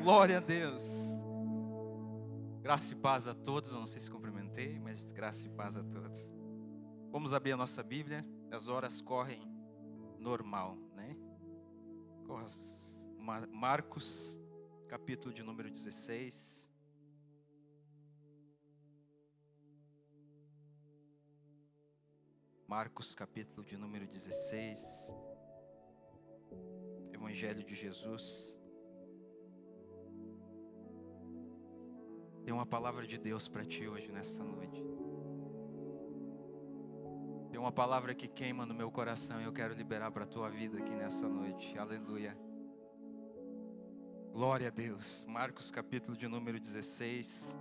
Glória a Deus. Graça e paz a todos. Eu não sei se cumprimentei, mas graça e paz a todos. Vamos abrir a nossa Bíblia. As horas correm normal, né? Marcos, capítulo de número 16. Marcos, capítulo de número 16. Evangelho de Jesus. Tem uma palavra de Deus para ti hoje, nessa noite. Tem uma palavra que queima no meu coração e eu quero liberar para a tua vida aqui nessa noite. Aleluia. Glória a Deus. Marcos, capítulo de número 16.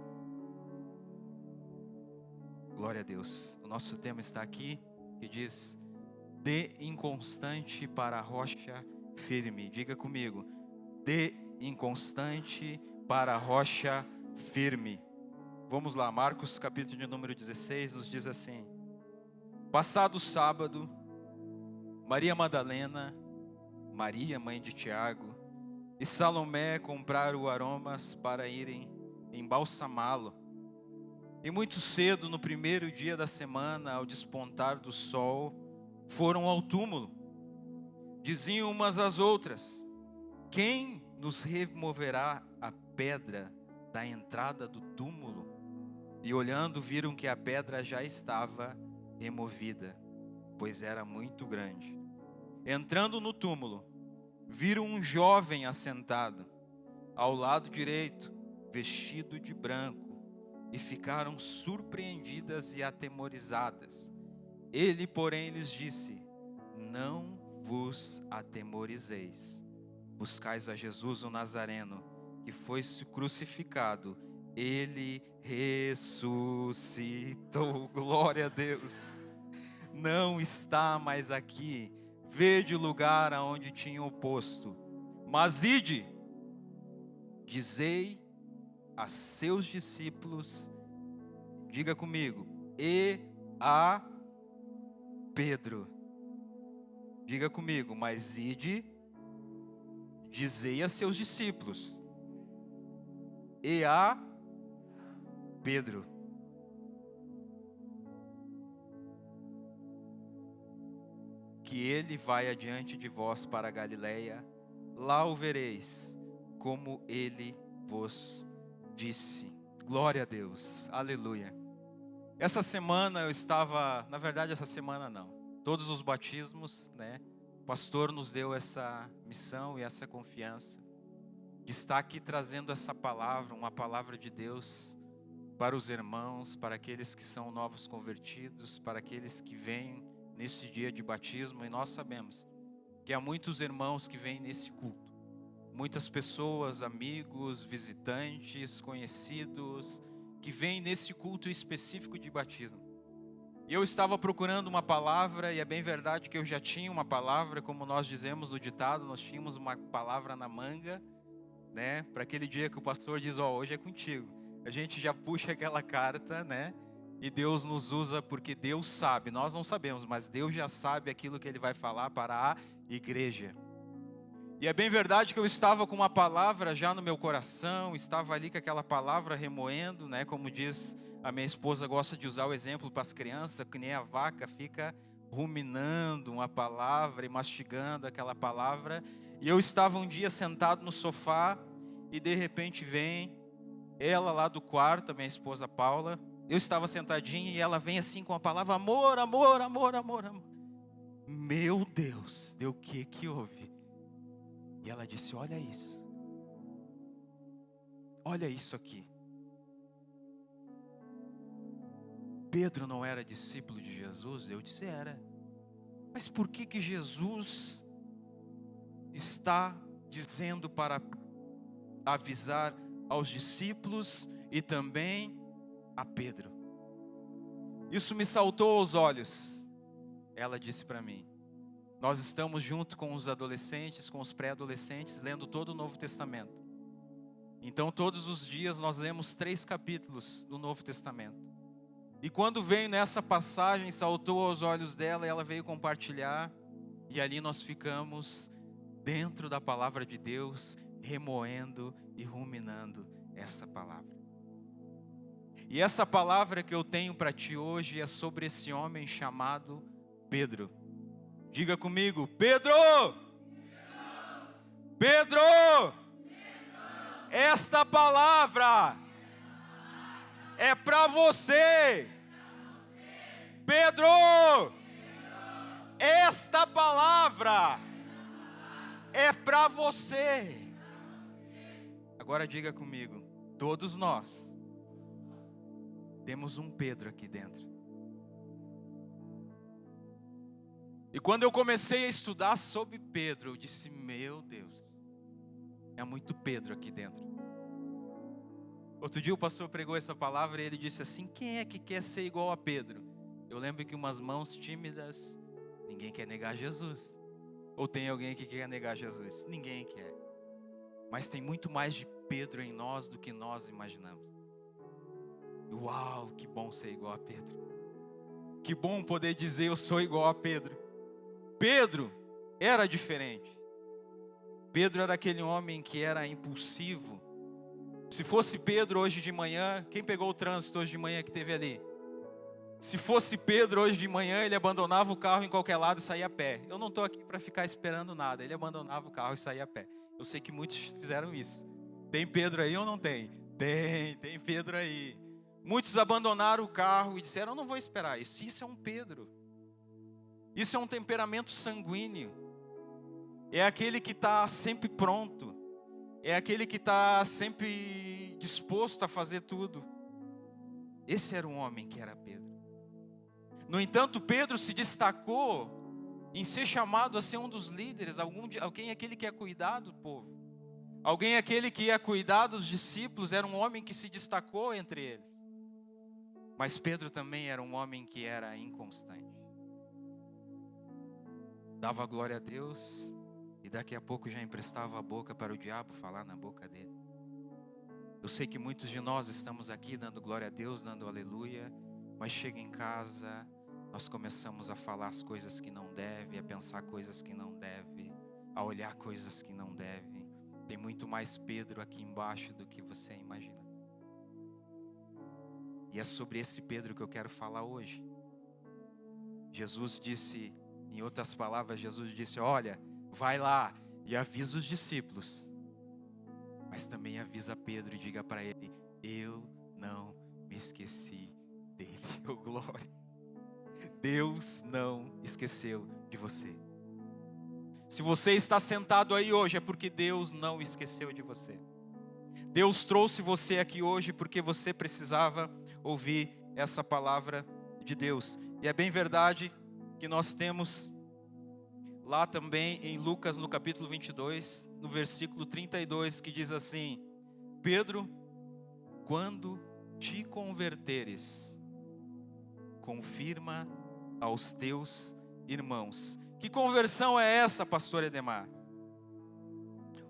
Glória a Deus. O nosso tema está aqui, que diz: de inconstante para a rocha firme. Diga comigo: de inconstante para a rocha firme. Vamos lá, Marcos capítulo de número 16 nos diz assim: passado o sábado, Maria Madalena, Maria mãe de Tiago e Salomé compraram aromas para irem embalsamá-lo. E muito cedo, no primeiro dia da semana, ao despontar do sol, foram ao túmulo. Diziam umas às outras: quem nos removerá a pedra da entrada do túmulo? E olhando, viram que a pedra já estava removida, pois era muito grande. Entrando no túmulo, viram um jovem assentado ao lado direito, vestido de branco, e ficaram surpreendidas e atemorizadas. Ele, porém, lhes disse: não vos atemorizeis. Buscais a Jesus o Nazareno, que foi crucificado. Ele ressuscitou. Glória a Deus. Não está mais aqui. Vede o lugar aonde tinham posto. Mas ide, dizei a seus discípulos, diga comigo, e a Pedro. Diga comigo, mas ide, dizei a seus discípulos, e a Pedro. Que ele vai adiante de vós para a Galileia, lá o vereis, como ele vos disse. Glória a Deus, aleluia. Essa semana eu estava, na verdade essa semana não, todos os batismos, né? O pastor nos deu essa missão e essa confiança de estar aqui trazendo essa palavra, uma palavra de Deus para os irmãos, para aqueles que são novos convertidos, para aqueles que vêm nesse dia de batismo. E nós sabemos que há muitos irmãos que vêm nesse culto. Muitas pessoas, amigos, visitantes, conhecidos, que vêm nesse culto específico de batismo. E eu estava procurando uma palavra, e é bem verdade que eu já tinha uma palavra, como nós dizemos no ditado, nós tínhamos uma palavra na manga, né? Para aquele dia que o pastor diz, hoje é contigo. A gente já puxa aquela carta, né? E Deus nos usa porque Deus sabe, nós não sabemos, mas Deus já sabe aquilo que Ele vai falar para a igreja. E é bem verdade que eu estava com uma palavra já no meu coração, estava ali com aquela palavra remoendo, né? Como diz, a minha esposa gosta de usar o exemplo para as crianças, que nem a vaca fica ruminando uma palavra e mastigando aquela palavra. E eu estava um dia sentado no sofá e de repente vem ela lá do quarto, a minha esposa Paula. Eu estava sentadinho e ela vem assim com a palavra amor, amor, amor, amor, amor. Meu Deus, deu o que houve? E ela disse, olha isso. Olha isso aqui. Pedro não era discípulo de Jesus? Eu disse, era. Mas por que Jesus está dizendo para avisar aos discípulos e também a Pedro? Isso me saltou aos olhos. Ela disse para mim, nós estamos junto com os adolescentes, com os pré-adolescentes, lendo todo o Novo Testamento. Então todos os dias nós lemos 3 capítulos do Novo Testamento. E quando veio nessa passagem, saltou aos olhos dela e ela veio compartilhar. E ali nós ficamos dentro da palavra de Deus, remoendo e ruminando essa palavra. E essa palavra que eu tenho para ti hoje é sobre esse homem chamado Pedro. Diga comigo, Pedro! Pedro! Esta palavra é para você. Pedro! Esta palavra é para você. Agora diga comigo, todos nós temos um Pedro aqui dentro. E quando eu comecei a estudar sobre Pedro, eu disse, meu Deus, é muito Pedro aqui dentro. Outro dia o pastor pregou essa palavra e ele disse assim, quem é que quer ser igual a Pedro? Eu lembro que umas mãos tímidas, ninguém quer negar Jesus. Ou tem alguém que quer negar Jesus? Ninguém quer. Mas tem muito mais de Pedro em nós do que nós imaginamos. Uau, que bom ser igual a Pedro. Que bom poder dizer eu sou igual a Pedro. Pedro era diferente. Pedro era aquele homem que era impulsivo. Se fosse Pedro hoje de manhã, quem pegou o trânsito hoje de manhã que teve ali? Se fosse Pedro hoje de manhã, ele abandonava o carro em qualquer lado e saía a pé. Eu não estou aqui para ficar esperando nada. Ele abandonava o carro e saía a pé. Eu sei que muitos fizeram isso. Tem Pedro aí ou não tem? Tem Pedro aí. Muitos abandonaram o carro e disseram, eu não vou esperar isso. Isso é um Pedro. Isso é um temperamento sanguíneo. É aquele que está sempre pronto. É aquele que está sempre disposto a fazer tudo. Esse era um homem que era Pedro. No entanto, Pedro se destacou em ser chamado a ser um dos líderes. Alguém aquele que ia cuidar do povo. Alguém aquele que ia cuidar dos discípulos. Era um homem que se destacou entre eles. Mas Pedro também era um homem que era inconstante. Dava glória a Deus e daqui a pouco já emprestava a boca para o diabo falar na boca dele. Eu sei que muitos de nós estamos aqui dando glória a Deus, dando aleluia, mas chega em casa, nós começamos a falar as coisas que não deve, a pensar coisas que não deve, a olhar coisas que não deve. Tem muito mais Pedro aqui embaixo do que você imagina. E é sobre esse Pedro que eu quero falar hoje. Jesus disse, em outras palavras, Jesus disse, olha, vai lá e avisa os discípulos. Mas também avisa Pedro e diga para ele, eu não me esqueci dele. Oh, glória. Deus não esqueceu de você. Se você está sentado aí hoje, é porque Deus não esqueceu de você. Deus trouxe você aqui hoje porque você precisava ouvir essa palavra de Deus. E é bem verdade que nós temos lá também em Lucas, no capítulo 22, no versículo 32, que diz assim, Pedro, quando te converteres, confirma aos teus irmãos. Que conversão é essa, pastor Edemar?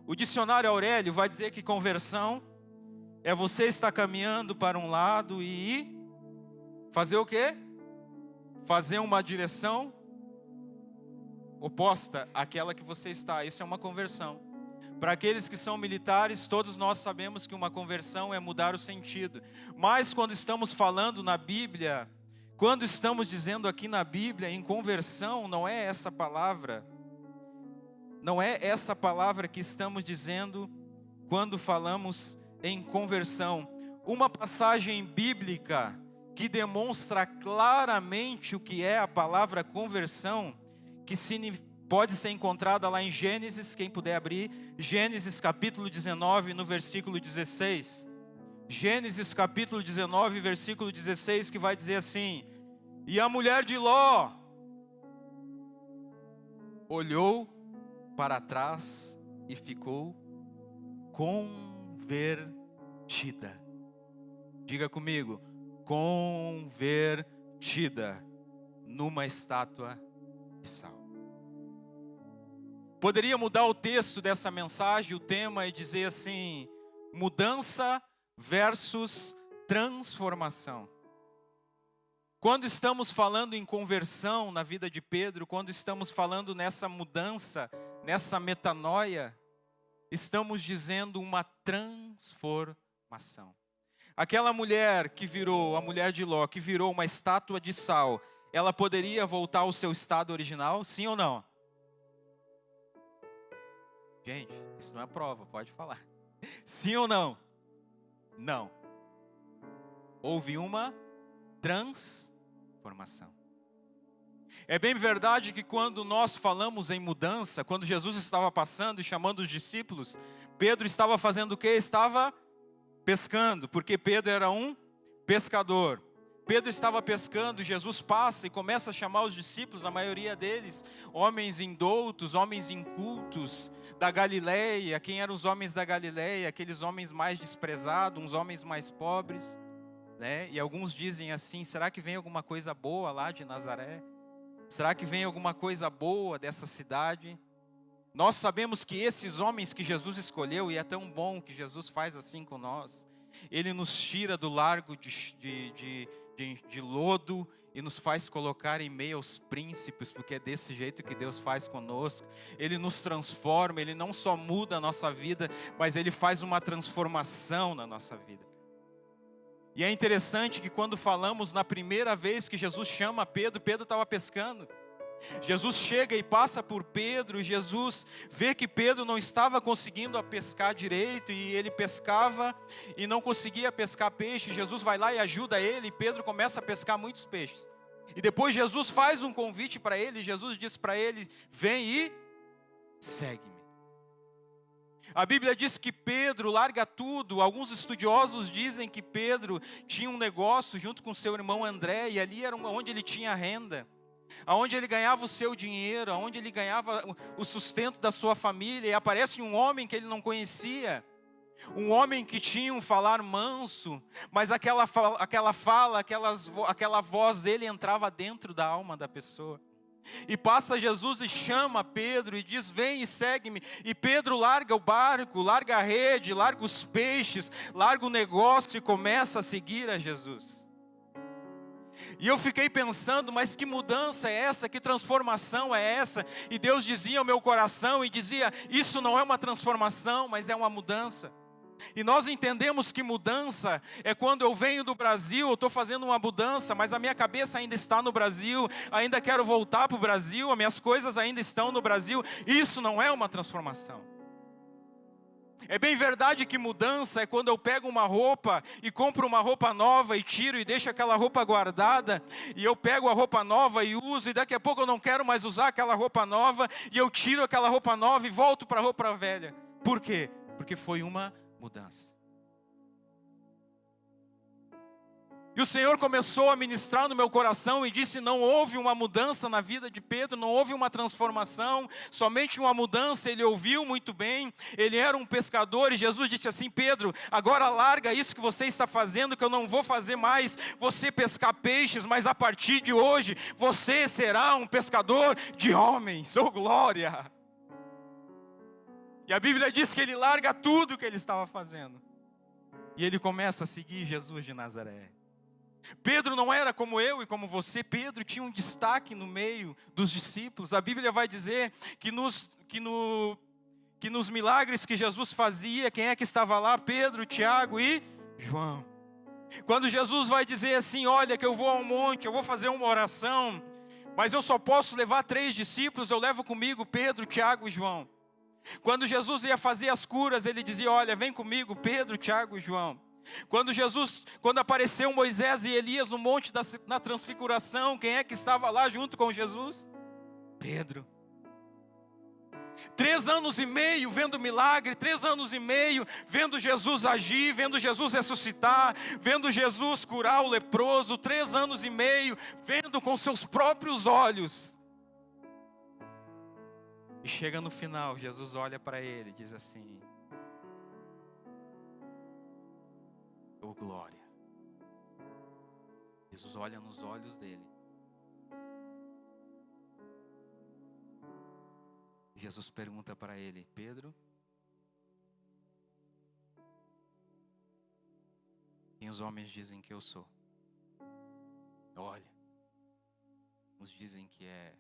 O dicionário Aurélio vai dizer que conversão é você estar caminhando para um lado e fazer o quê? Fazer uma direção oposta àquela que você está. Isso é uma conversão. Para aqueles que são militares, todos nós sabemos que uma conversão é mudar o sentido. Mas quando estamos falando na Bíblia, quando estamos dizendo aqui na Bíblia em conversão, não é essa palavra. Não é essa palavra que estamos dizendo quando falamos em conversão. Uma passagem bíblica que demonstra claramente o que é a palavra conversão, que pode ser encontrada lá em Gênesis, quem puder abrir, Gênesis capítulo 19, no versículo 16. Gênesis capítulo 19, versículo 16, que vai dizer assim, e a mulher de Ló olhou para trás e ficou convertida. Diga comigo, convertida numa estátua de sal. Poderia mudar o texto dessa mensagem, o tema, e dizer assim, mudança versus transformação. Quando estamos falando em conversão na vida de Pedro, quando estamos falando nessa mudança, nessa metanoia, estamos dizendo uma transformação. Aquela mulher que virou, a mulher de Ló, que virou uma estátua de sal, ela poderia voltar ao seu estado original, sim ou não? Gente, isso não é prova, pode falar. Sim ou não? Não. Houve uma transformação. É bem verdade que quando nós falamos em mudança, quando Jesus estava passando e chamando os discípulos, Pedro estava fazendo o quê? Estava pescando, porque Pedro era um pescador. Pedro estava pescando, Jesus passa e começa a chamar os discípulos, a maioria deles, homens indoutos, homens incultos, da Galileia. Quem eram os homens da Galileia? Aqueles homens mais desprezados, uns homens mais pobres, né? E alguns dizem assim, será que vem alguma coisa boa lá de Nazaré? Será que vem alguma coisa boa dessa cidade? Nós sabemos que esses homens que Jesus escolheu, e é tão bom que Jesus faz assim com nós, Ele nos tira do largo de lodo e nos faz colocar em meio aos príncipes, porque é desse jeito que Deus faz conosco. Ele nos transforma, Ele não só muda a nossa vida, mas Ele faz uma transformação na nossa vida. E é interessante que quando falamos na primeira vez que Jesus chama Pedro, Pedro estava pescando. Jesus chega e passa por Pedro, e Jesus vê que Pedro não estava conseguindo pescar direito, e ele pescava e não conseguia pescar peixe. Jesus vai lá e ajuda ele, e Pedro começa a pescar muitos peixes. E depois Jesus faz um convite para ele, Jesus diz para ele, vem e segue-me. A Bíblia diz que Pedro larga tudo. Alguns estudiosos dizem que Pedro tinha um negócio junto com seu irmão André, e ali era onde ele tinha renda, aonde ele ganhava o seu dinheiro, aonde ele ganhava o sustento da sua família. E aparece um homem que ele não conhecia, um homem que tinha um falar manso, mas aquela voz dele entrava dentro da alma da pessoa. E passa Jesus e chama Pedro e diz, vem e segue-me. E Pedro larga o barco, larga a rede, larga os peixes, larga o negócio e começa a seguir a Jesus. E eu fiquei pensando, mas que mudança é essa? Que transformação é essa? E Deus dizia ao meu coração e dizia, isso não é uma transformação, mas é uma mudança. E nós entendemos que mudança é quando eu venho do Brasil, eu estou fazendo uma mudança, mas a minha cabeça ainda está no Brasil, ainda quero voltar para o Brasil, as minhas coisas ainda estão no Brasil. Isso não é uma transformação. É bem verdade que mudança é quando eu pego uma roupa e compro uma roupa nova e tiro e deixo aquela roupa guardada, e eu pego a roupa nova e uso, e daqui a pouco eu não quero mais usar aquela roupa nova, e eu tiro aquela roupa nova e volto para a roupa velha. Por quê? Porque foi uma mudança. E o Senhor começou a ministrar no meu coração e disse, não houve uma mudança na vida de Pedro, não houve uma transformação, somente uma mudança. Ele ouviu muito bem, ele era um pescador, e Jesus disse assim, Pedro, agora larga isso que você está fazendo, que eu não vou fazer mais você pescar peixes, mas a partir de hoje, você será um pescador de homens. Oh glória! E a Bíblia diz que ele larga tudo o que ele estava fazendo, e ele começa a seguir Jesus de Nazaré. Pedro não era como eu e como você. Pedro tinha um destaque no meio dos discípulos. A Bíblia vai dizer que nos milagres que Jesus fazia, quem é que estava lá? Pedro, Tiago e João. Quando Jesus vai dizer assim, olha que eu vou ao monte, eu vou fazer uma oração, mas eu só posso levar 3 discípulos, eu levo comigo Pedro, Tiago e João. Quando Jesus ia fazer as curas, ele dizia, olha, vem comigo Pedro, Tiago e João. Quando apareceu Moisés e Elias no monte na transfiguração, quem é que estava lá junto com Jesus? Pedro. 3 anos e meio vendo milagre, 3 anos e meio vendo Jesus agir, vendo Jesus ressuscitar, vendo Jesus curar o leproso, 3 anos e meio vendo com seus próprios olhos. E chega no final, Jesus olha para ele e diz assim, oh glória. Jesus olha nos olhos dele. Jesus pergunta para ele, Pedro, quem os homens dizem que eu sou? Olha, uns dizem que é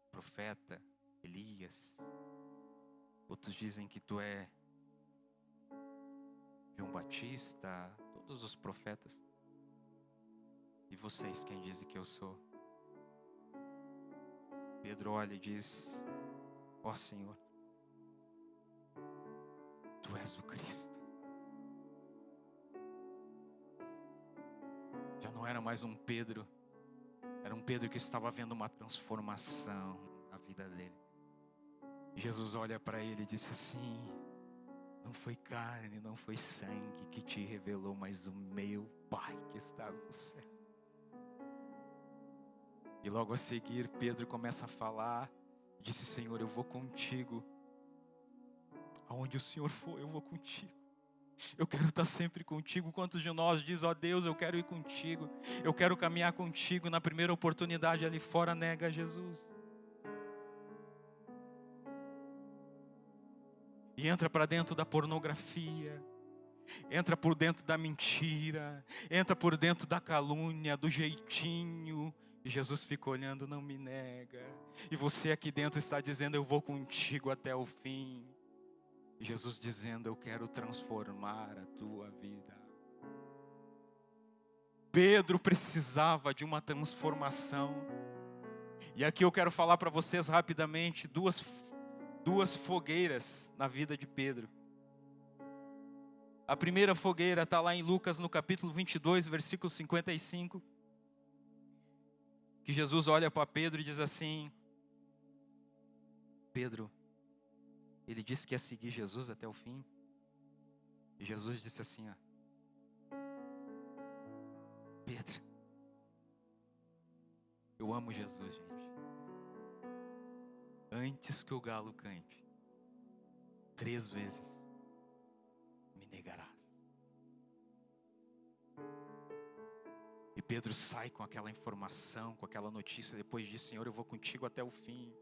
profeta, Elias. Outros dizem que tu é Batista, todos os profetas. E vocês, quem dizem que eu sou? Pedro olha e diz: ó Senhor, Tu és o Cristo. Já não era mais um Pedro, era um Pedro que estava vendo uma transformação na vida dele. E Jesus olha para ele e disse assim: não foi carne, não foi sangue que te revelou, mas o meu Pai que estás no céu. E logo a seguir Pedro começa a falar, disse: Senhor, eu vou contigo. Aonde o Senhor for, eu vou contigo. Eu quero estar sempre contigo. Quantos de nós diz: ó Deus, eu quero ir contigo, eu quero caminhar contigo. Na primeira oportunidade ali fora nega Jesus. E entra para dentro da pornografia, entra por dentro da mentira, entra por dentro da calúnia, do jeitinho. E Jesus fica olhando: não me nega. E você aqui dentro está dizendo: eu vou contigo até o fim. E Jesus dizendo: eu quero transformar a tua vida. Pedro precisava de uma transformação. E aqui eu quero falar para vocês rapidamente duas fogueiras na vida de Pedro. A primeira fogueira está lá em Lucas no capítulo 22, versículo 55. Que Jesus olha para Pedro e diz assim: Pedro, ele disse que ia seguir Jesus até o fim. E Jesus disse assim: ó, Pedro, eu amo Jesus, gente. Antes que o galo cante, 3 vezes me negarás. E Pedro sai com aquela informação, com aquela notícia. Depois diz: Senhor, eu vou contigo até o fim.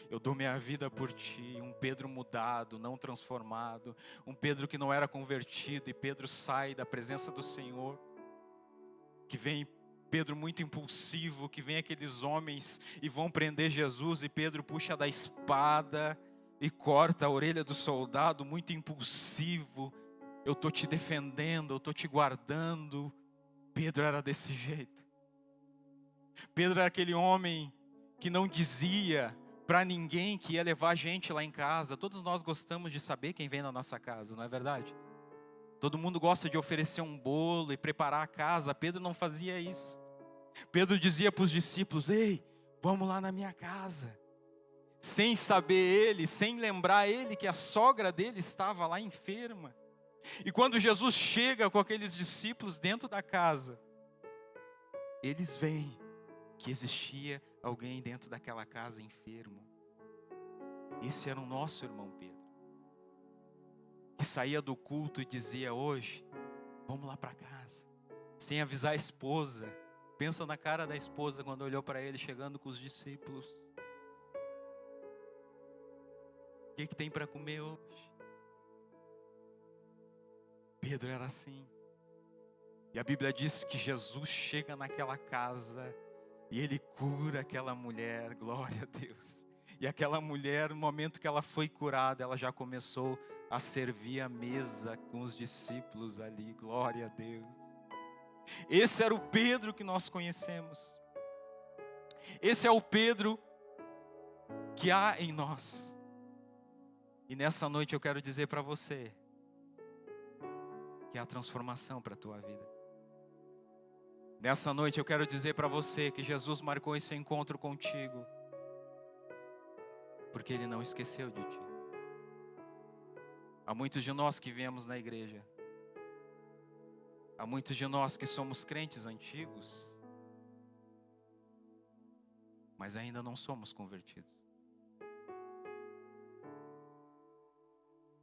Eu dou minha vida por ti. Um Pedro mudado, não transformado. Um Pedro que não era convertido. E Pedro sai da presença do Senhor. Que vem Pedro muito impulsivo. Que vem aqueles homens e vão prender Jesus. E Pedro puxa da espada e corta a orelha do soldado. Muito impulsivo. Eu estou te defendendo, eu estou te guardando. Pedro era desse jeito. Pedro era aquele homem que não dizia para ninguém que ia levar a gente lá em casa. Todos nós gostamos de saber quem vem na nossa casa, não é verdade? Todo mundo gosta de oferecer um bolo e preparar a casa. Pedro não fazia isso. Pedro dizia para os discípulos: ei, vamos lá na minha casa. Sem saber ele, sem lembrar ele que a sogra dele estava lá enferma. E quando Jesus chega com aqueles discípulos dentro da casa, eles veem que existia alguém dentro daquela casa enfermo. Esse era o nosso irmão Pedro, que saía do culto e dizia: hoje, vamos lá para casa, sem avisar a esposa. Pensa na cara da esposa quando olhou para ele chegando com os discípulos: o que tem para comer hoje? Pedro era assim. E a Bíblia diz que Jesus chega naquela casa e ele cura aquela mulher, glória a Deus. E aquela mulher, no momento que ela foi curada, ela já começou a servir a mesa com os discípulos ali, glória a Deus. Esse era o Pedro que nós conhecemos. Esse é o Pedro que há em nós. E nessa noite eu quero dizer para você que há transformação para a tua vida. Nessa noite eu quero dizer para você que Jesus marcou esse encontro contigo, porque Ele não esqueceu de ti. Há muitos de nós que viemos na igreja, há muitos de nós que somos crentes antigos, mas ainda não somos convertidos.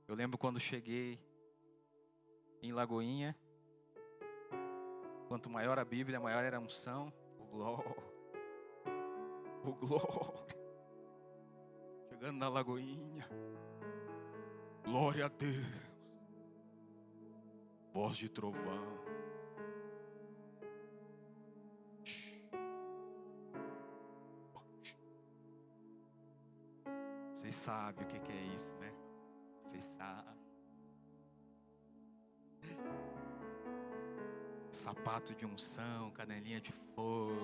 Eu lembro quando cheguei em Lagoinha, quanto maior a Bíblia, maior era a unção. O glória. Chegando na Lagoinha, glória a Deus. Voz de trovão. Vocês sabem o que é isso, né? Vocês sabem. sapato de unção, canelinha de fogo.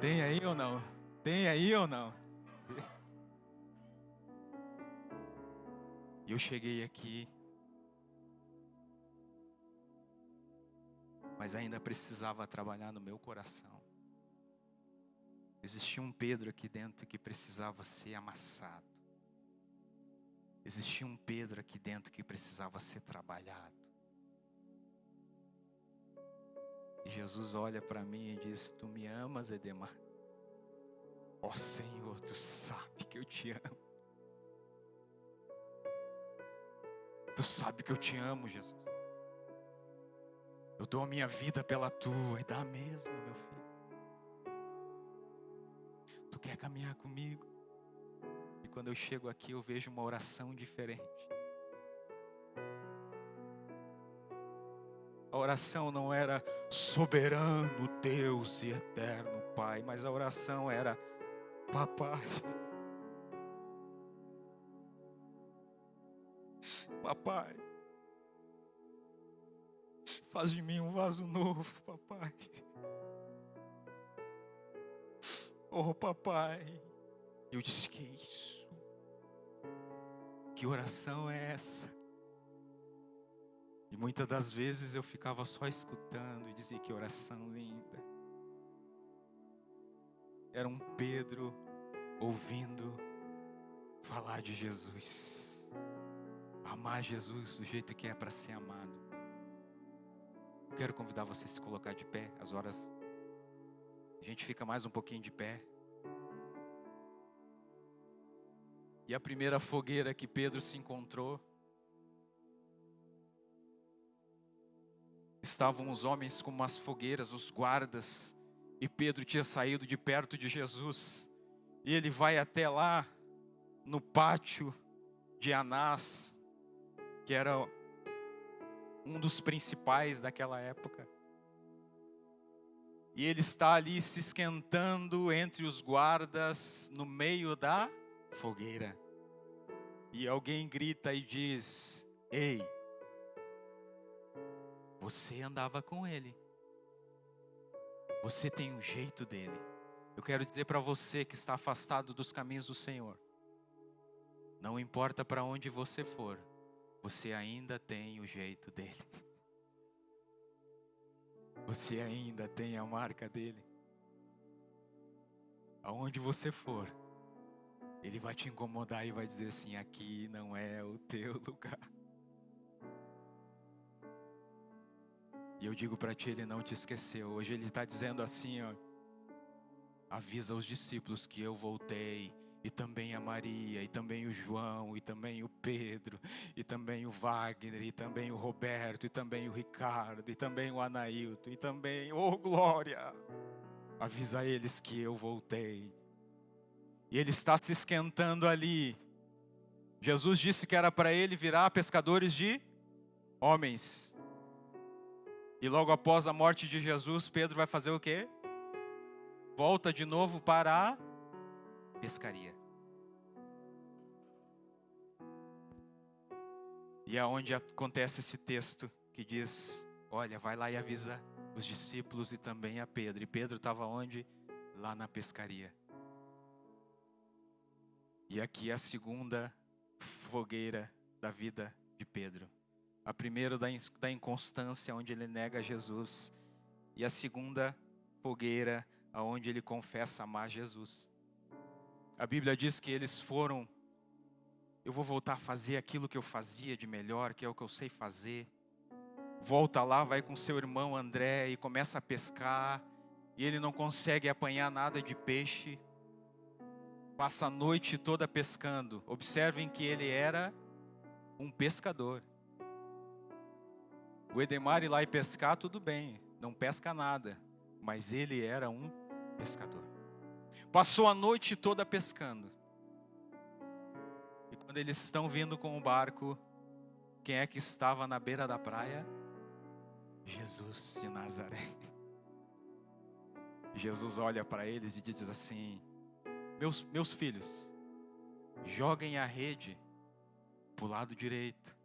Tem aí ou não? Tem aí ou não? E eu cheguei aqui, mas ainda precisava trabalhar no meu coração. Existia um Pedro aqui dentro que precisava ser amassado. Existia um Pedro aqui dentro que precisava ser trabalhado. E Jesus olha para mim e diz: tu me amas, Edemar? Ó Senhor, tu sabe que eu te amo. Tu sabe que eu te amo, Jesus. Eu dou a minha vida pela tua, e dá mesmo, meu filho. Tu quer caminhar comigo? E quando eu chego aqui, eu vejo uma oração diferente. A oração não era soberano Deus e eterno Pai, mas a oração era: papai, papai, faz de mim um vaso novo, papai. Oh, papai. Eu disse: que isso? Que oração é essa? E muitas das vezes eu ficava só escutando e dizia: que oração linda. Era um Pedro ouvindo falar de Jesus. Amar Jesus do jeito que é para ser amado. Eu quero convidar você a se colocar de pé. As horas, a gente fica mais um pouquinho de pé. E a primeira fogueira que Pedro se encontrou, estavam os homens com umas fogueiras, os guardas, e Pedro tinha saído de perto de Jesus, e ele vai até lá, no pátio de Anás, que era um dos principais daquela época, e ele está ali se esquentando entre os guardas, no meio da fogueira, e alguém grita e diz: ei, você andava com ele. Você tem um jeito dele. Eu quero dizer para você que está afastado dos caminhos do Senhor. Não importa para onde você for, você ainda tem o jeito dele. Você ainda tem a marca dele. Aonde você for, ele vai te incomodar e vai dizer assim: aqui não é o teu lugar. E eu digo para ti, ele não te esqueceu. Hoje ele está dizendo assim, ó: avisa os discípulos que eu voltei, e também a Maria, e também o João, e também o Pedro, e também o Wagner, e também o Roberto, e também o Ricardo, e também o Anailton, e também, oh glória, avisa eles que eu voltei. E ele está se esquentando ali. Jesus disse que era para ele virar pescadores de homens. E logo após a morte de Jesus, Pedro vai fazer o quê? Volta de novo para a pescaria. E é onde acontece esse texto que diz: olha, vai lá e avisa os discípulos e também a Pedro. E Pedro estava onde? Lá na pescaria. E aqui é a segunda fogueira da vida de Pedro. A primeira da inconstância, onde ele nega Jesus. E a segunda fogueira, onde ele confessa amar Jesus. A Bíblia diz que eles foram: eu vou voltar a fazer aquilo que eu fazia de melhor, que é o que eu sei fazer. Volta lá, vai com seu irmão André e começa a pescar. E ele não consegue apanhar nada de peixe. Passa a noite toda pescando. Observem que ele era um pescador. O Edemar ir lá e pescar, tudo bem, não pesca nada, mas ele era um pescador. Passou a noite toda pescando. E quando eles estão vindo com o barco, quem é que estava na beira da praia? Jesus de Nazaré. Jesus olha para eles e diz assim: meus filhos, joguem a rede para o lado direito.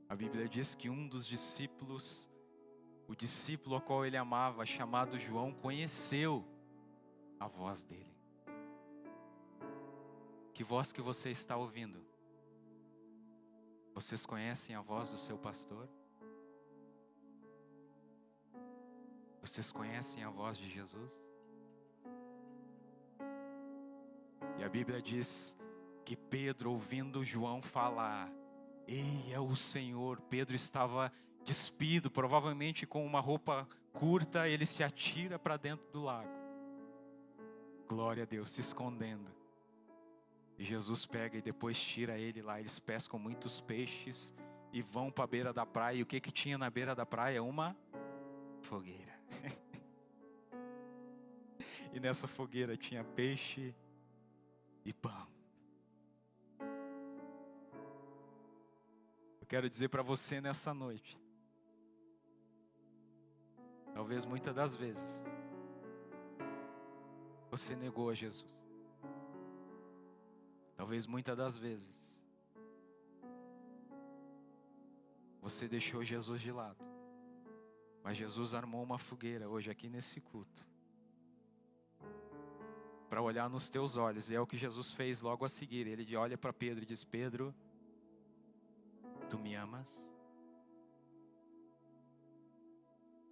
A Bíblia diz que um dos discípulos o discípulo ao qual ele amava, chamado João, conheceu a voz dele. Que voz que você está ouvindo? Vocês conhecem a voz do seu pastor? Vocês conhecem a voz de Jesus? E a Bíblia diz que Pedro, ouvindo João falar, ei, é o Senhor. Pedro estava despido, provavelmente com uma roupa curta, ele se atira para dentro do lago. Glória a Deus, se escondendo. E Jesus pega e depois tira ele lá. Eles pescam muitos peixes e vão para a beira da praia. E o que tinha na beira da praia? Uma fogueira. E nessa fogueira tinha peixe e pão. Eu quero dizer para você nessa noite, talvez muitas das vezes, você negou a Jesus. Talvez muitas das vezes, você deixou Jesus de lado. Mas Jesus armou uma fogueira hoje aqui nesse culto, para olhar nos teus olhos. E é o que Jesus fez logo a seguir. Ele olha para Pedro e diz: Pedro, tu me amas?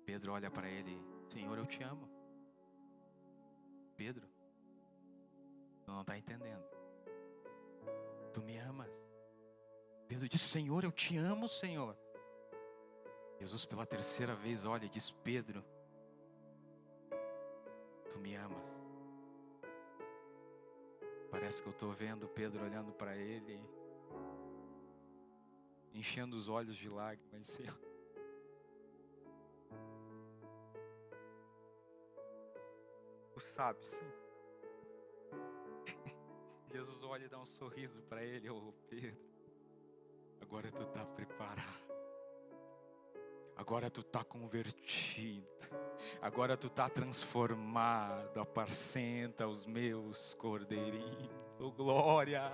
Pedro olha para ele: Senhor, eu te amo. Pedro, tu não está entendendo. Tu me amas? Pedro diz: Senhor, eu te amo, Senhor. Jesus pela terceira vez olha e diz: Pedro, tu me amas? Parece que eu estou vendo Pedro olhando para ele, enchendo os olhos de lágrimas. Senhor, tu sabes, Senhor. Jesus olha e dá um sorriso para ele: ô Pedro, agora tu está preparado. Agora tu está convertido. Agora tu está transformado. Apacenta os meus cordeirinhos. Oh glória!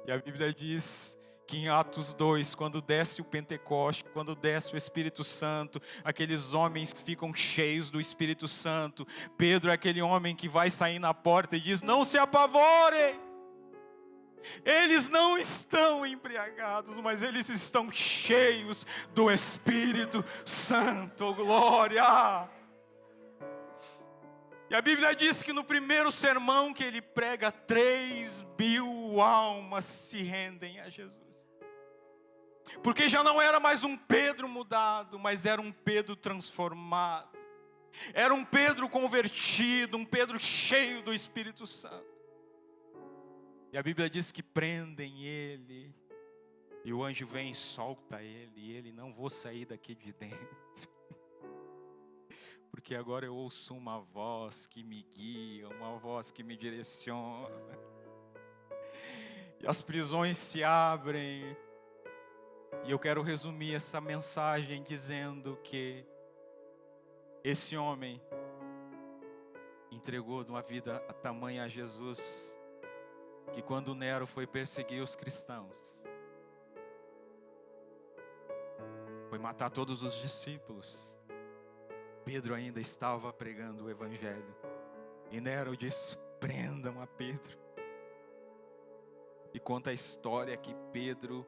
E a Bíblia diz que em Atos 2, quando desce o Pentecoste, quando desce o Espírito Santo, aqueles homens ficam cheios do Espírito Santo. Pedro é aquele homem que vai sair na porta e diz: não se apavorem. Eles não estão embriagados, mas eles estão cheios do Espírito Santo. Glória! E a Bíblia diz que no primeiro sermão que ele prega, 3.000 almas se rendem a Jesus. Porque já não era mais um Pedro mudado, mas era um Pedro transformado. Era um Pedro convertido, um Pedro cheio do Espírito Santo. E a Bíblia diz que prendem ele, e o anjo vem e solta ele, e ele: não vou sair daqui de dentro, porque agora eu ouço uma voz que me guia, uma voz que me direciona. E as prisões se abrem. E eu quero resumir essa mensagem dizendo que esse homem entregou uma vida a tamanha a Jesus, que quando Nero foi perseguir os cristãos, foi matar todos os discípulos, Pedro ainda estava pregando o Evangelho. E Nero disse: prendam a Pedro. E conta a história que Pedro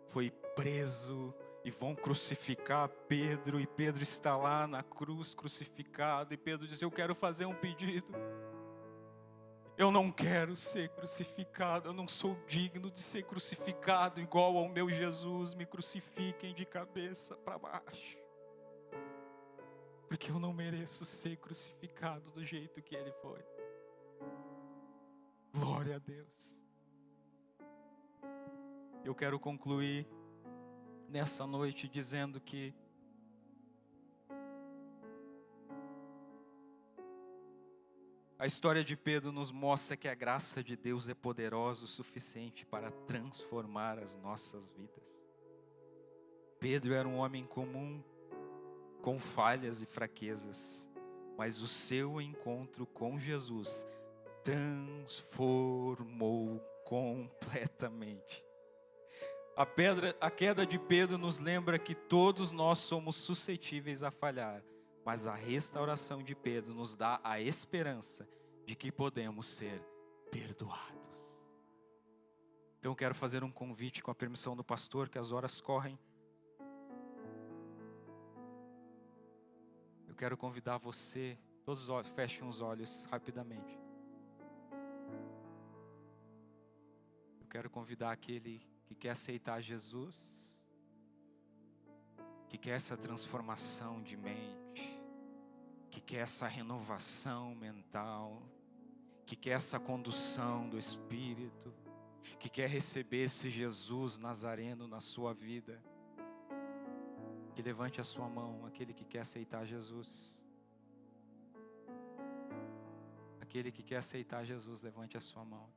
foi preso e vão crucificar Pedro. E Pedro está lá na cruz crucificado. E Pedro diz: eu quero fazer um pedido. Eu não quero ser crucificado, eu não sou digno de ser crucificado igual ao meu Jesus. Me crucifiquem de cabeça para baixo, porque eu não mereço ser crucificado do jeito que ele foi. Glória a Deus. Eu quero concluir nessa noite dizendo que a história de Pedro nos mostra que a graça de Deus é poderosa o suficiente para transformar as nossas vidas. Pedro era um homem comum, com falhas e fraquezas, mas o seu encontro com Jesus transformou completamente. A queda de Pedro nos lembra que todos nós somos suscetíveis a falhar, mas a restauração de Pedro nos dá a esperança de que podemos ser perdoados. Então eu quero fazer um convite com a permissão do pastor, que as horas correm. Eu quero convidar você, todos fechem os olhos rapidamente. Eu quero convidar aquele que quer aceitar Jesus, que quer essa transformação de mente, que quer essa renovação mental, que quer essa condução do Espírito, que quer receber esse Jesus Nazareno na sua vida, que levante a sua mão, aquele que quer aceitar Jesus. Aquele que quer aceitar Jesus, levante a sua mão.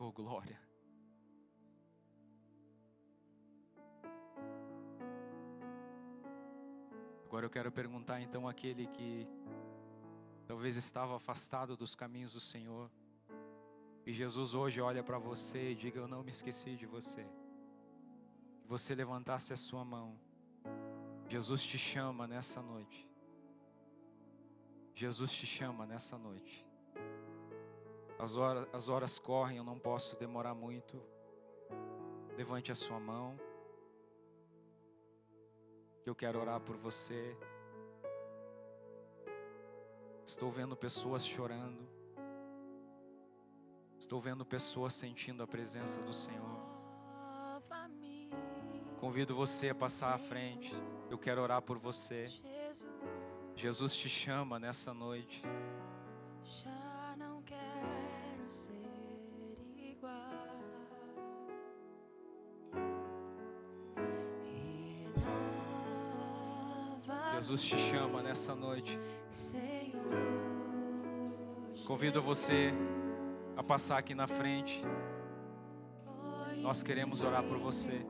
Oh, glória. Agora eu quero perguntar então àquele que talvez estava afastado dos caminhos do Senhor, e Jesus hoje olha para você e diga: eu não me esqueci de você. Que você levantasse a sua mão. Jesus te chama nessa noite. Jesus te chama nessa noite. As horas correm, eu não posso demorar muito. Levante a sua mão, que eu quero orar por você. Estou vendo pessoas chorando. Estou vendo pessoas sentindo a presença do Senhor. Convido você a passar à frente. Eu quero orar por você. Jesus te chama nessa noite. Jesus te chama nessa noite. Convido você a passar aqui na frente. Nós queremos orar por você.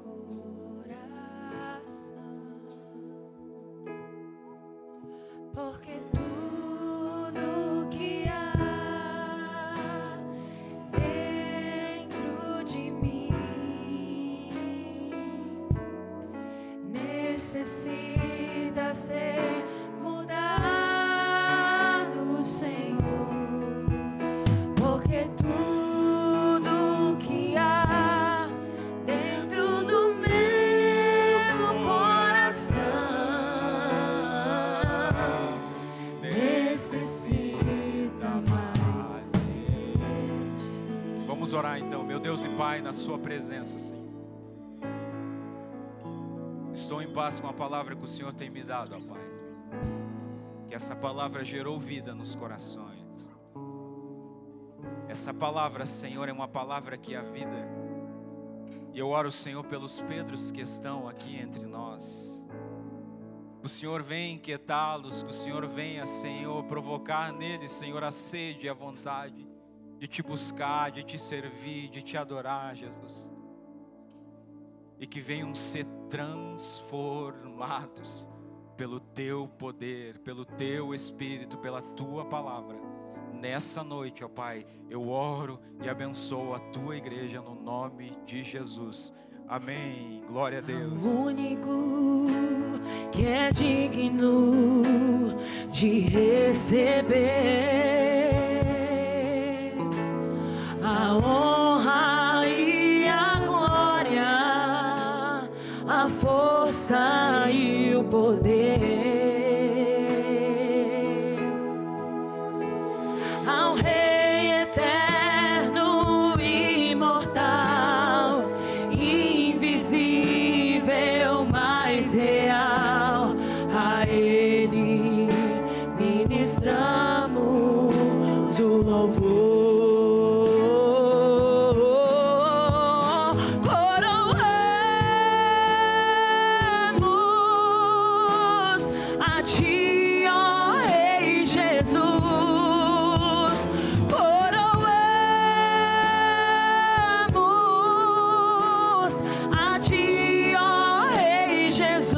Porque tudo que há dentro de mim necessita ser mudado, Senhor. Porque tudo que há dentro do meu coração necessita mais de ti. Vamos orar então, meu Deus e Pai, na sua presença, Senhor. Estou em paz com a palavra que o Senhor tem me dado, ó Pai. Que essa palavra gerou vida nos corações. Essa palavra, Senhor, é uma palavra que é a vida. E eu oro, Senhor, pelos Pedros que estão aqui entre nós. Que o Senhor venha inquietá-los, que o Senhor venha, Senhor, provocar neles, Senhor, a sede e a vontade de te buscar, de te servir, de te adorar, Jesus. E que venham ser transformados pelo teu poder, pelo teu Espírito, pela tua palavra. Nessa noite, ó Pai, eu oro e abençoo a tua igreja no nome de Jesus. Amém. Glória a Deus. O único que é digno de receber a honra e a glória, a força e o poder. Ao Rei eterno, imortal, invisível, mais real, a Ele ministramos o louvor. Coroamos a Ti, ó Rei Jesus. Coroamos a Ti, ó Rei Jesus.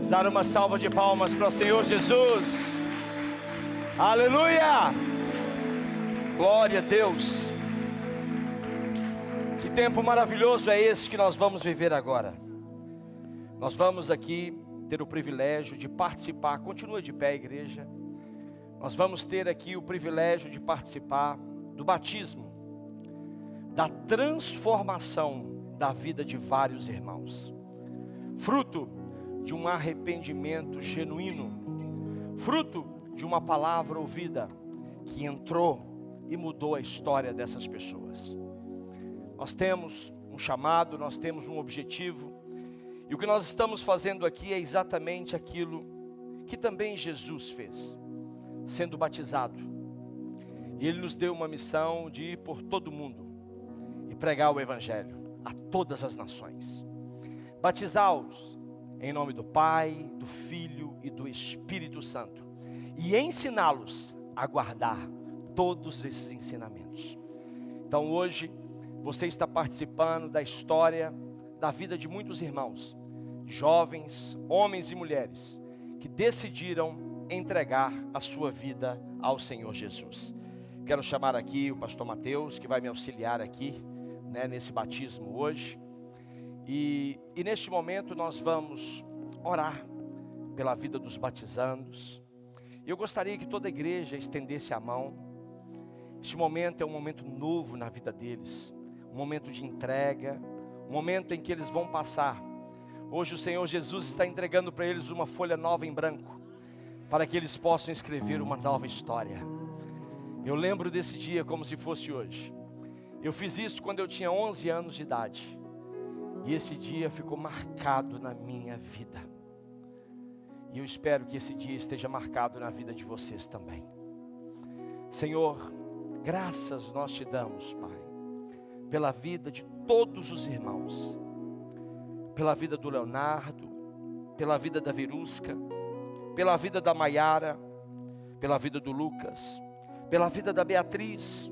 Dar uma salva de palmas para o Senhor Jesus. Aleluia! Glória a Deus. Que tempo maravilhoso é esse que nós vamos viver agora. Nós vamos aqui ter o privilégio de participar. Continua de pé, igreja. Nós vamos ter aqui o privilégio de participar do batismo, da transformação da vida de vários irmãos, fruto de um arrependimento genuíno, fruto de uma palavra ouvida que entrou e mudou a história dessas pessoas. Nós temos um chamado, nós temos um objetivo, e o que nós estamos fazendo aqui é exatamente aquilo que também Jesus fez, sendo batizado. E Ele nos deu uma missão de ir por todo mundo e pregar o Evangelho a todas as nações. Batizá-los em nome do Pai, do Filho e do Espírito Santo, e ensiná-los a guardar todos esses ensinamentos. Então hoje você está participando da história da vida de muitos irmãos, jovens, homens e mulheres, que decidiram entregar a sua vida ao Senhor Jesus. Quero chamar aqui o pastor Mateus, que vai me auxiliar aqui, nesse batismo hoje. E neste momento nós vamos orar pela vida dos batizandos. Eu gostaria que toda a igreja estendesse a mão. Este momento é um momento novo na vida deles, um momento de entrega, um momento em que eles vão passar. Hoje o Senhor Jesus está entregando para eles uma folha nova em branco, para que eles possam escrever uma nova história. Eu lembro desse dia como se fosse hoje. Eu fiz isso quando eu tinha 11 anos de idade. E esse dia ficou marcado na minha vida. E eu espero que esse dia esteja marcado na vida de vocês também. Senhor, graças nós te damos, Pai, pela vida de todos os irmãos, pela vida do Leonardo, pela vida da Verusca, pela vida da Maiara, pela vida do Lucas, pela vida da Beatriz,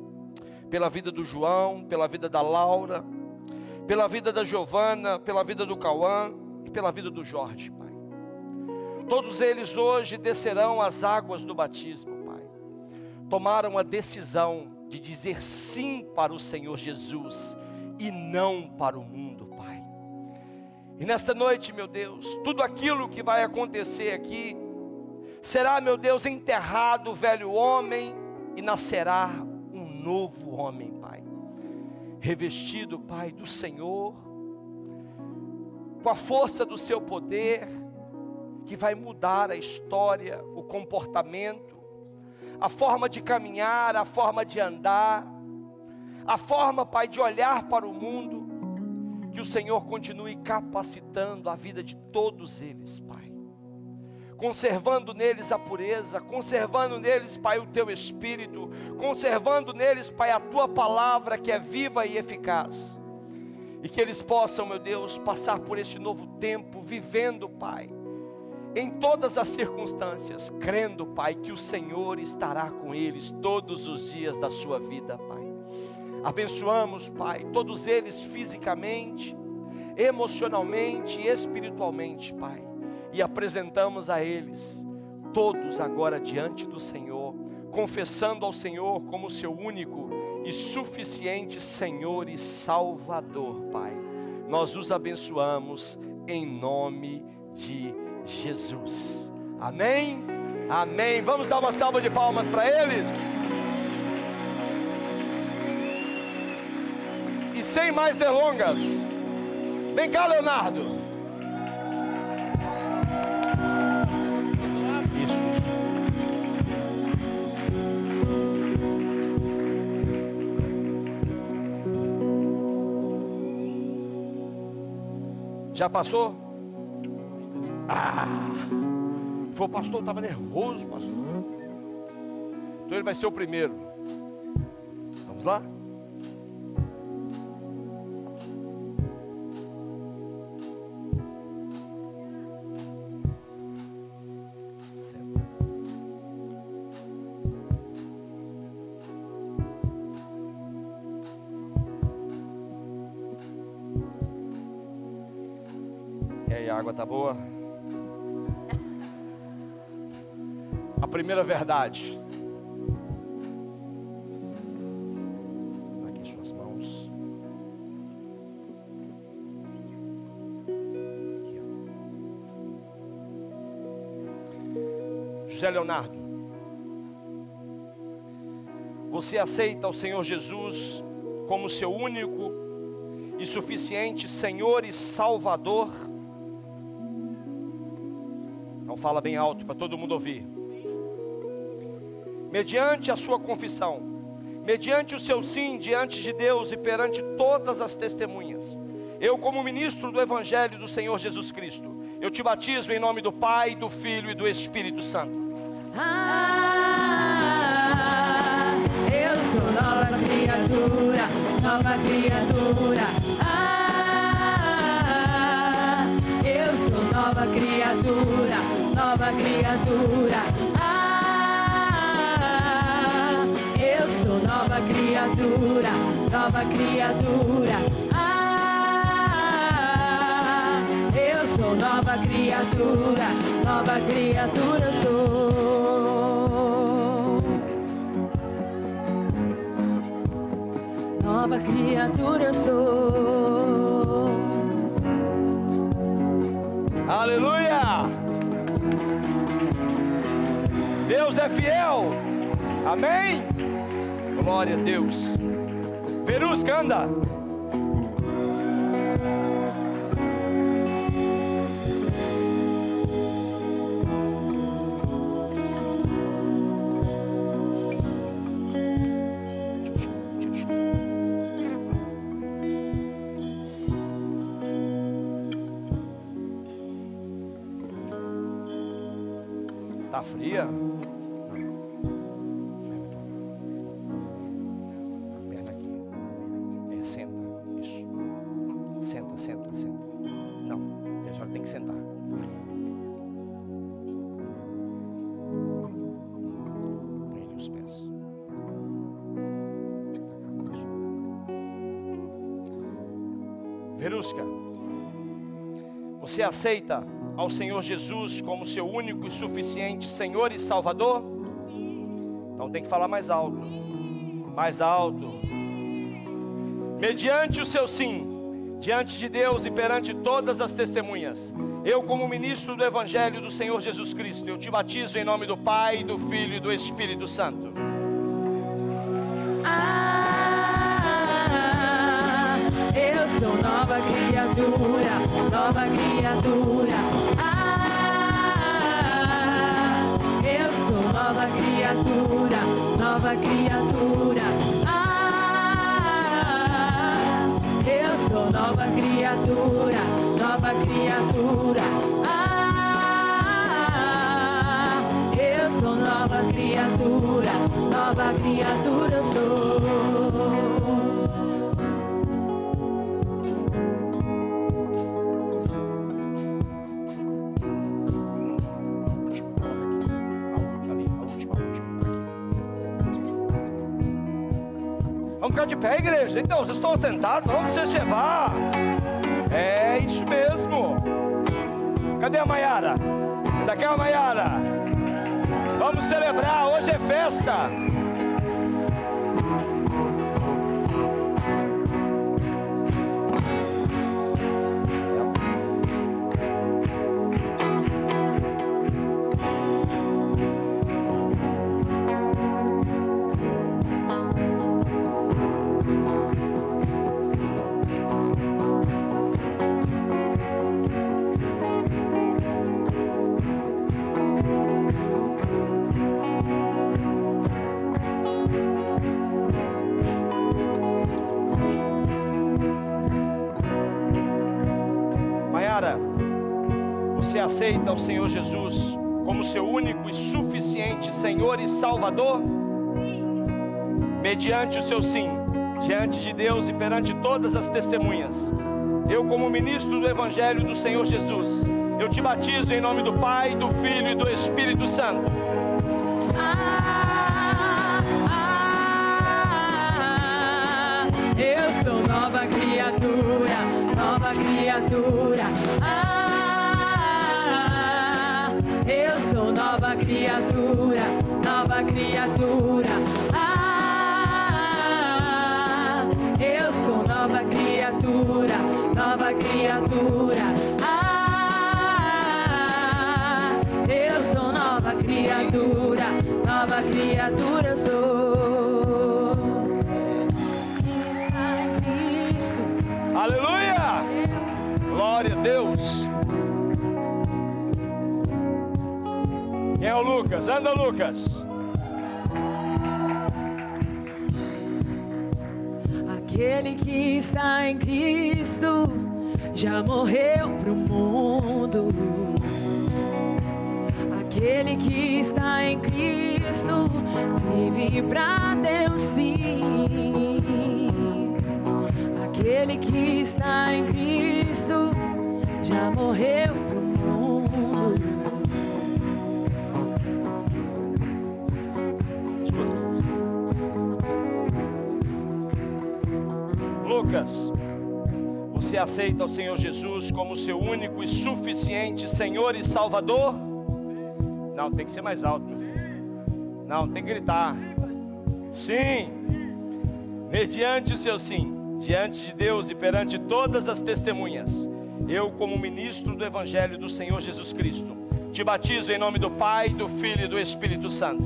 pela vida do João, pela vida da Laura, pela vida da Giovana, pela vida do Cauã e pela vida do Jorge, Pai. Todos eles hoje descerão as águas do batismo, Pai. Tomaram a decisão de dizer sim para o Senhor Jesus e não para o mundo, Pai. E nesta noite, meu Deus, tudo aquilo que vai acontecer aqui será, meu Deus, enterrado o velho homem e nascerá um novo homem, Pai. Revestido, Pai, do Senhor, com a força do seu poder, que vai mudar a história, o comportamento, a forma de caminhar, a forma de andar, a forma, Pai, de olhar para o mundo. Que o Senhor continue capacitando a vida de todos eles, Pai, conservando neles a pureza, conservando neles, Pai, o Teu Espírito, conservando neles, Pai, a Tua palavra que é viva e eficaz, e que eles possam, meu Deus, passar por este novo tempo, vivendo, Pai, em todas as circunstâncias, crendo, Pai, que o Senhor estará com eles todos os dias da sua vida, Pai. Abençoamos, Pai, todos eles fisicamente, emocionalmente e espiritualmente, Pai, e apresentamos a eles, todos agora diante do Senhor, confessando ao Senhor como seu único e suficiente Senhor e Salvador, Pai. Nós os abençoamos em nome de Jesus. Amém? Amém. Vamos dar uma salva de palmas para eles. E sem mais delongas, vem cá, Leonardo. Isso. Já passou? Foi o pastor, estava nervoso, pastor. Então ele vai ser o primeiro. Vamos lá? E aí, a água tá boa? a primeira verdade. Está aqui em suas mãos. Aqui, ó. José Leonardo, você aceita o Senhor Jesus como seu único e suficiente Senhor e Salvador? Então fala bem alto para todo mundo ouvir. Mediante a sua confissão, mediante o seu sim diante de Deus e perante todas as testemunhas, eu, como ministro do Evangelho do Senhor Jesus Cristo, eu te batizo em nome do Pai, do Filho e do Espírito Santo. Eu sou nova criatura, nova criatura. Eu sou nova criatura, nova criatura. Eu sou nova criatura, nova criatura. Eu sou nova criatura sou. Nova criatura sou. Aleluia! Deus é fiel. Amém? Glória a Deus. Verusca, anda. Tá fria? Não. A perna aqui. Senta. Isso. Senta, senta, senta. Não. A senhora tem que sentar. Põe ali os pés. Verusca, você aceita ao Senhor Jesus como seu único e suficiente Senhor e Salvador? Então tem que falar mais alto. Mais alto. Mediante o seu sim, diante de Deus e perante todas as testemunhas, eu, como ministro do Evangelho do Senhor Jesus Cristo, eu te batizo em nome do Pai, do Filho e do Espírito Santo. Eu sou nova criatura, nova criatura. Eu sou nova criatura, nova criatura. Eu sou nova criatura, nova criatura. Eu sou nova criatura sou. Vamos ficar de pé, igreja. Então, vocês estão sentados, vamos se observar. É isso mesmo. Cadê a Maiara? Cadê a Maiara? Vamos celebrar, hoje é festa. Você aceita o Senhor Jesus como seu único e suficiente Senhor e Salvador? Mediante o seu sim, diante de Deus e perante todas as testemunhas, eu, como ministro do Evangelho do Senhor Jesus, eu te batizo em nome do Pai, do Filho e do Espírito Santo. Eu sou nova criatura, nova criatura. Eu sou nova criatura, nova criatura. Eu sou nova criatura, nova criatura. Eu sou nova criatura sou. Está em Cristo. Aleluia! Glória a Deus. Quem é o Lucas? Anda, Lucas. Aquele que está em Cristo já morreu pro mundo. Aquele que está em Cristo vive pra Deus, sim. Aquele que está em Cristo já morreu pro mundo. Lucas, você aceita o Senhor Jesus como seu único e suficiente Senhor e Salvador? Não, tem que ser mais alto, meu filho. Não, tem que gritar. Sim. Mediante o seu sim, diante de Deus e perante todas as testemunhas, eu, como ministro do Evangelho do Senhor Jesus Cristo, te batizo em nome do Pai, do Filho e do Espírito Santo.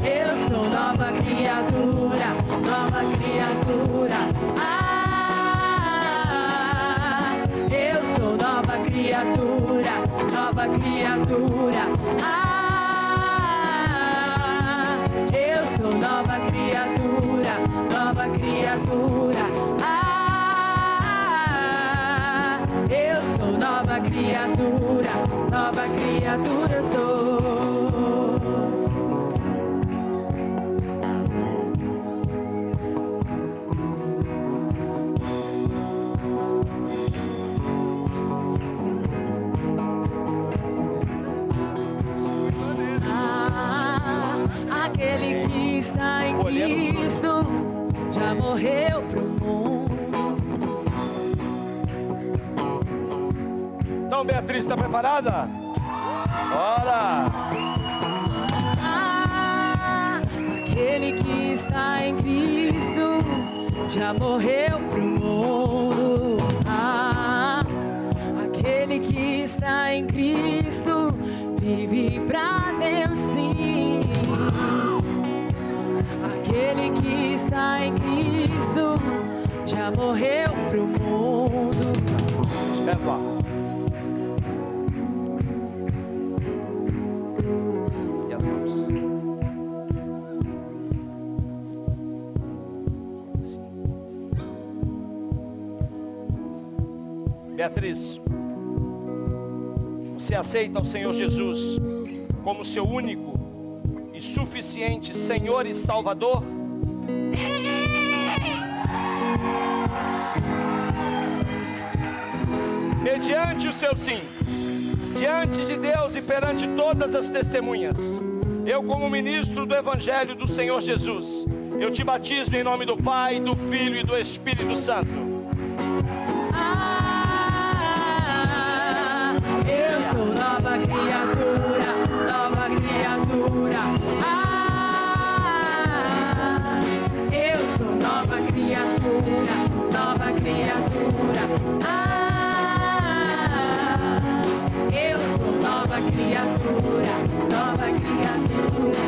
Eu sou nova criatura, nova criatura. Eu sou nova criatura, nova criatura. Eu sou nova criatura, nova criatura. Eu sou nova criatura sou. Aquele que está em Cristo já morreu pro mundo. Então, Beatriz, está preparada? Bora! Aquele que está em Cristo já morreu pro mundo. Aquele que está em Cristo vive pra Deus, sim. Aquele que está em Cristo já morreu pro mundo. Desce lá. E as mãos. Beatriz, você aceita o Senhor Jesus como seu único e suficiente Senhor e Salvador? Mediante o seu sim, diante de Deus e perante todas as testemunhas, eu, como ministro do Evangelho do Senhor Jesus, eu te batizo em nome do Pai, do Filho e do Espírito Santo. Eu sou nova criatura, nova criatura. Eu sou nova criatura, nova criatura. Eu sou nova criatura, nova criatura.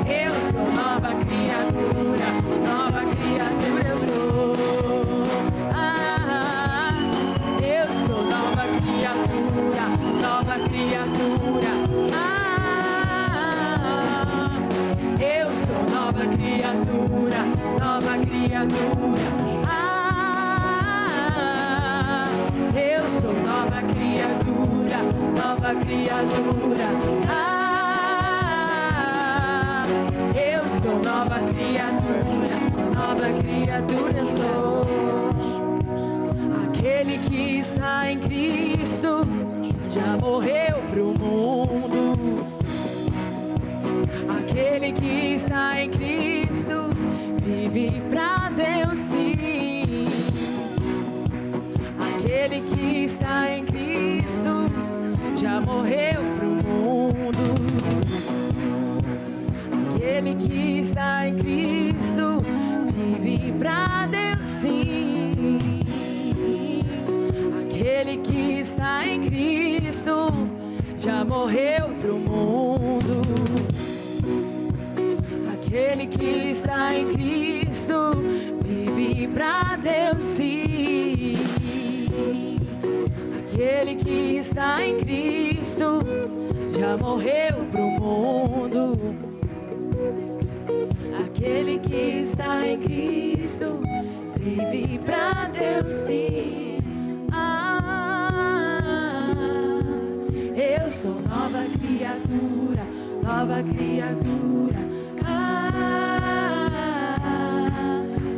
Eu sou nova criatura, nova criatura eu sou. Eu sou nova criatura, nova criatura. Eu sou nova criatura, nova criatura. Eu sou nova criatura, nova criatura. Eu sou nova criatura sou. Aquele que está em Cristo já morreu pro mundo. Aquele que está em Cristo vive pra Deus, sim. Aquele que já morreu pro mundo. Aquele que está em Cristo vive pra Deus, sim. Aquele que está em Cristo já morreu pro mundo. Aquele que está em Cristo vive pra Deus, sim. Aquele que está em Cristo já morreu pro mundo. Aquele que está em Cristo vive pra Deus, sim. Eu sou nova criatura, nova criatura.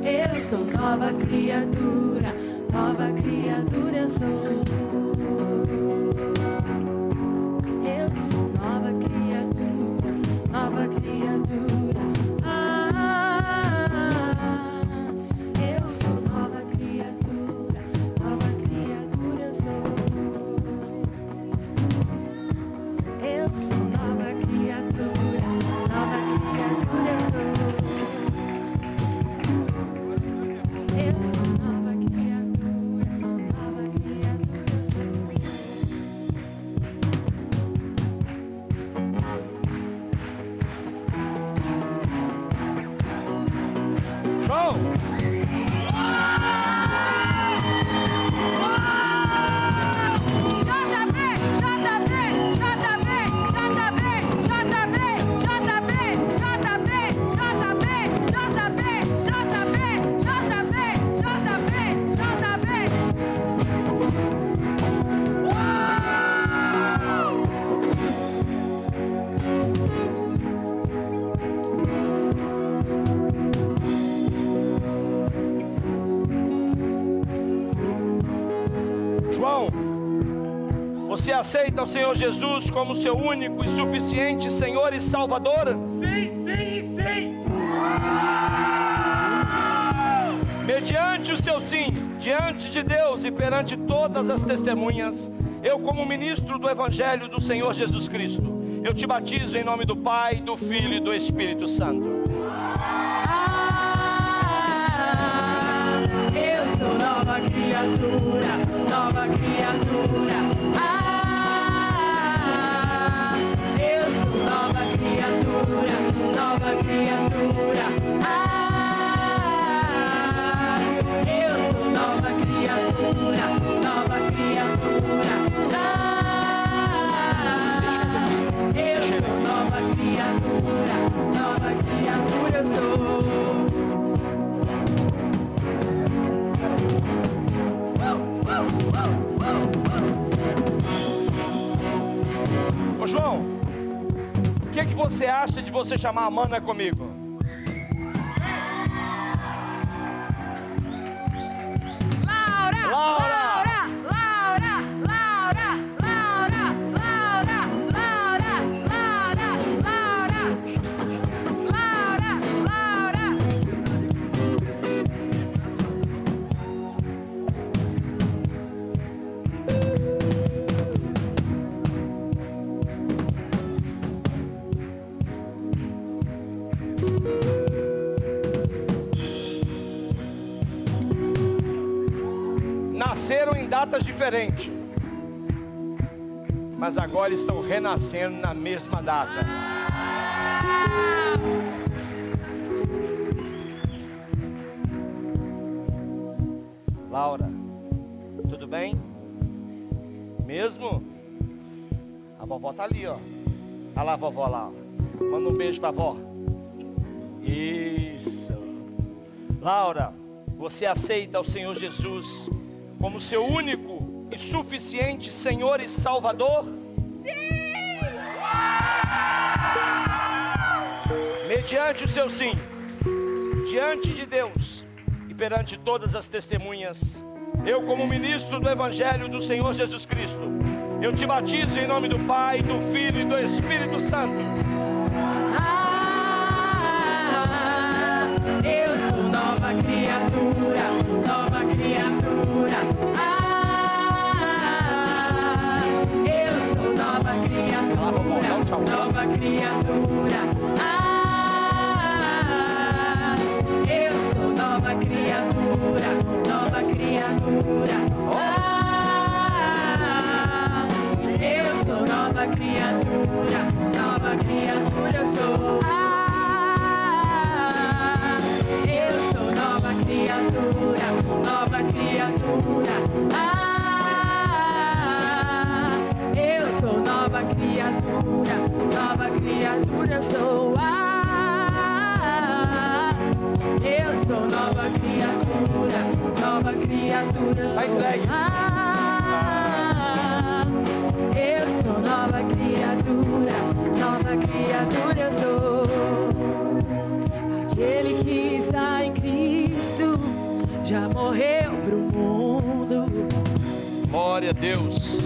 Eu sou nova criatura, nova criatura eu sou. Eu sou nova criatura, nova criatura. Eu sou nova criatura, nova criatura eu sou. Eu sou nova criatura, nova criatura eu sou. Eu sou nova criatura, nova criatura eu sou. João! João, você aceita o Senhor Jesus como seu único e suficiente Senhor e Salvador? Sim, sim, sim. Mediante o seu sim, diante de Deus e perante todas as testemunhas, eu, como ministro do Evangelho do Senhor Jesus Cristo, eu te batizo em nome do Pai, do Filho e do Espírito Santo. Eu sou nova criatura, nova criatura. Eu sou nova criatura, nova criatura. Eu sou nova criatura, nova criatura. Eu sou nova criatura, nova criatura eu sou. Ô João, o que você acha de você chamar a Amanda comigo? Laura! Laura! Laura! Laura! Laura! Laura! Laura! Laura! Laura! Laura! Laura! Nasceram em datas diferentes, mas agora estão renascendo na mesma data. Laura, tudo bem? Mesmo? A vovó tá ali, ó. Olha lá a vovó lá, ó. Manda um beijo pra vó. Isso. Laura, você aceita o Senhor Jesus como seu único e suficiente Senhor e Salvador? Sim! Mediante o seu sim, diante de Deus e perante todas as testemunhas, eu, como ministro do Evangelho do Senhor Jesus Cristo, eu te batizo em nome do Pai, do Filho e do Espírito Santo. Eu sou nova criatura, nova criatura. Eu sou nova criatura. Eu sou nova criatura, nova criatura. Eu sou nova criatura, nova criatura sou. Eu sou nova criatura, nova criatura. Eu sou nova criatura, nova criatura sou. Eu sou nova criatura sou. Eu sou nova criatura sou. Aquele que está em Cristo já morreu pro mundo. Glória a Deus.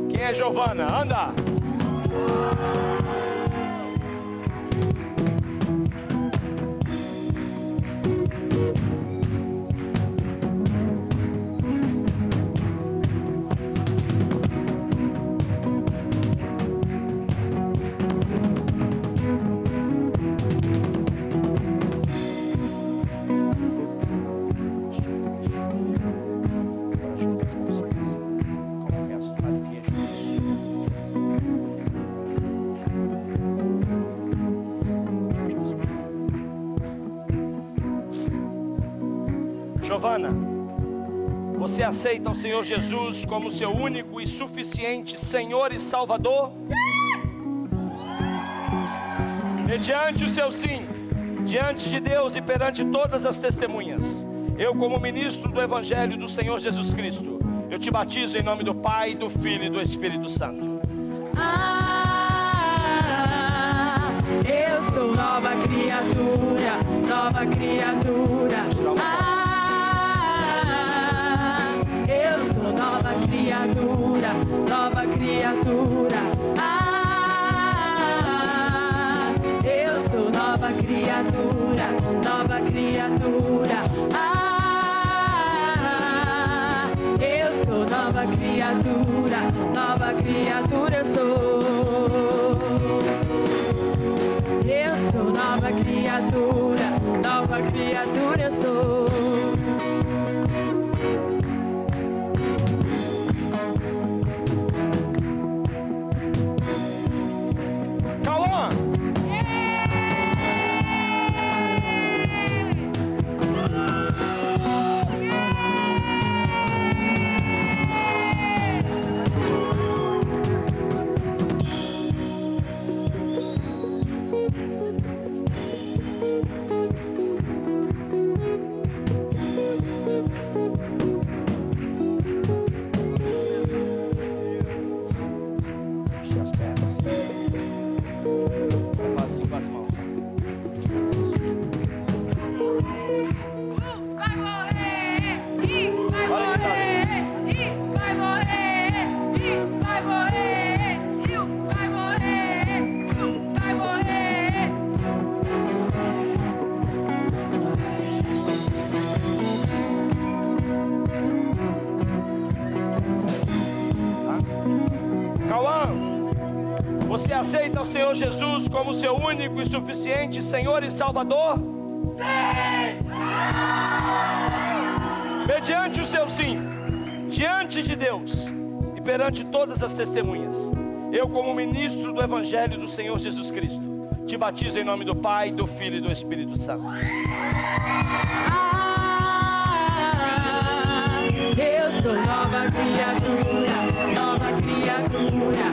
Quem é Giovana? Anda. Giovana, você aceita o Senhor Jesus como seu único e suficiente Senhor e Salvador? Mediante o seu sim, diante de Deus e perante todas as testemunhas, eu, como ministro do Evangelho do Senhor Jesus Cristo, eu te batizo em nome do Pai, do Filho e do Espírito Santo. Eu sou nova criatura, nova criatura. Eu sou nova criatura, nova criatura. Eu sou nova criatura, nova criatura. Eu sou nova criatura sou. Eu sou nova criatura sou. Você aceita o Senhor Jesus como seu único e suficiente Senhor e Salvador? Sim! Mediante o seu sim, diante de Deus e perante todas as testemunhas, eu, como ministro do Evangelho do Senhor Jesus Cristo, te batizo em nome do Pai, do Filho e do Espírito Santo. Eu sou nova criatura, nova criatura.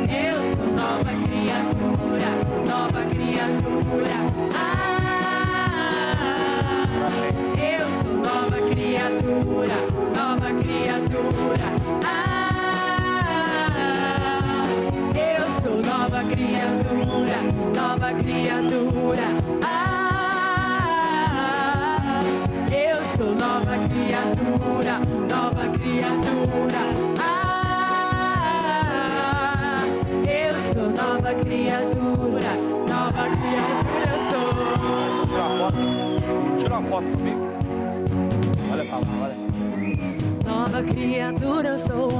Eu sou nova criatura, nova criatura. Eu sou nova criatura, nova criatura. Eu sou nova criatura, nova criatura. Eu sou nova criatura, nova criatura. Eu sou nova criatura, nova criatura sou. Tira uma foto comigo. Fala, olha. Nova criatura eu sou.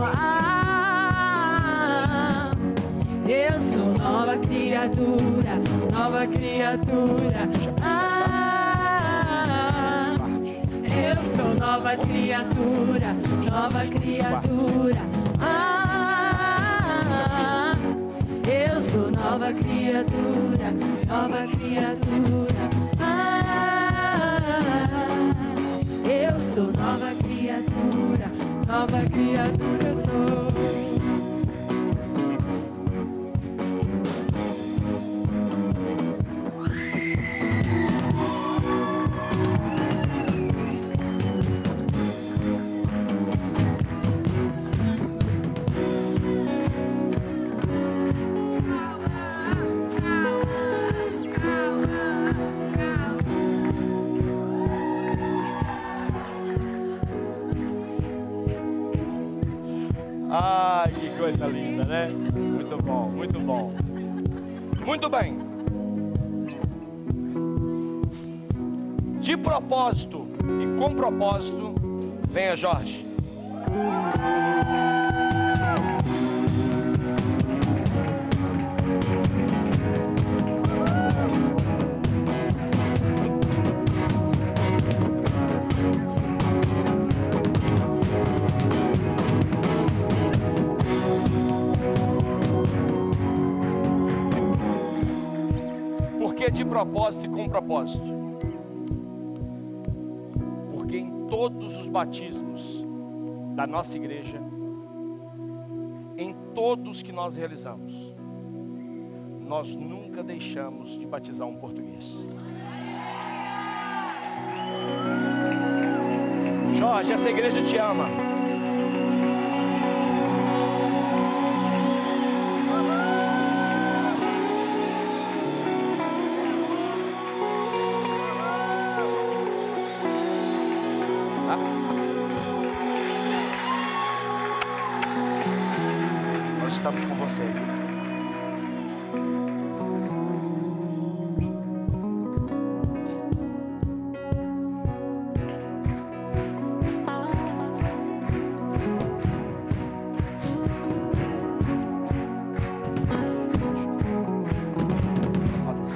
Eu sou nova criatura, nova criatura. Eu sou nova criatura, nova criatura. Eu sou nova criatura, nova criatura. Eu sou nova criatura eu sou. Ai, que coisa linda, né? Muito bom, muito bom. Muito bem. De propósito e com propósito, venha Jorge. De propósito e com propósito, porque em todos os batismos da nossa igreja, em todos que nós realizamos, nós nunca deixamos de batizar um português. Jorge, essa igreja te ama. Nós estamos com você. Faz assim.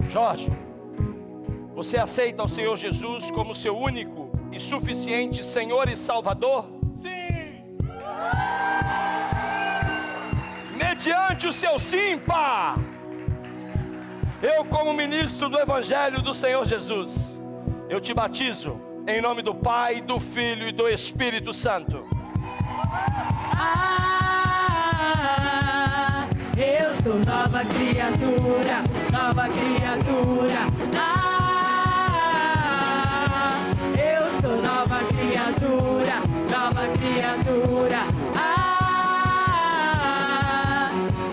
Jorge, você aceita o Senhor Jesus como seu único e suficiente Senhor e Salvador? Sim! Mediante o seu sim, pá! Eu, como ministro do Evangelho do Senhor Jesus, eu te batizo em nome do Pai, do Filho e do Espírito Santo. Eu sou nova criatura, nova criatura. Eu sou nova criatura, nova criatura.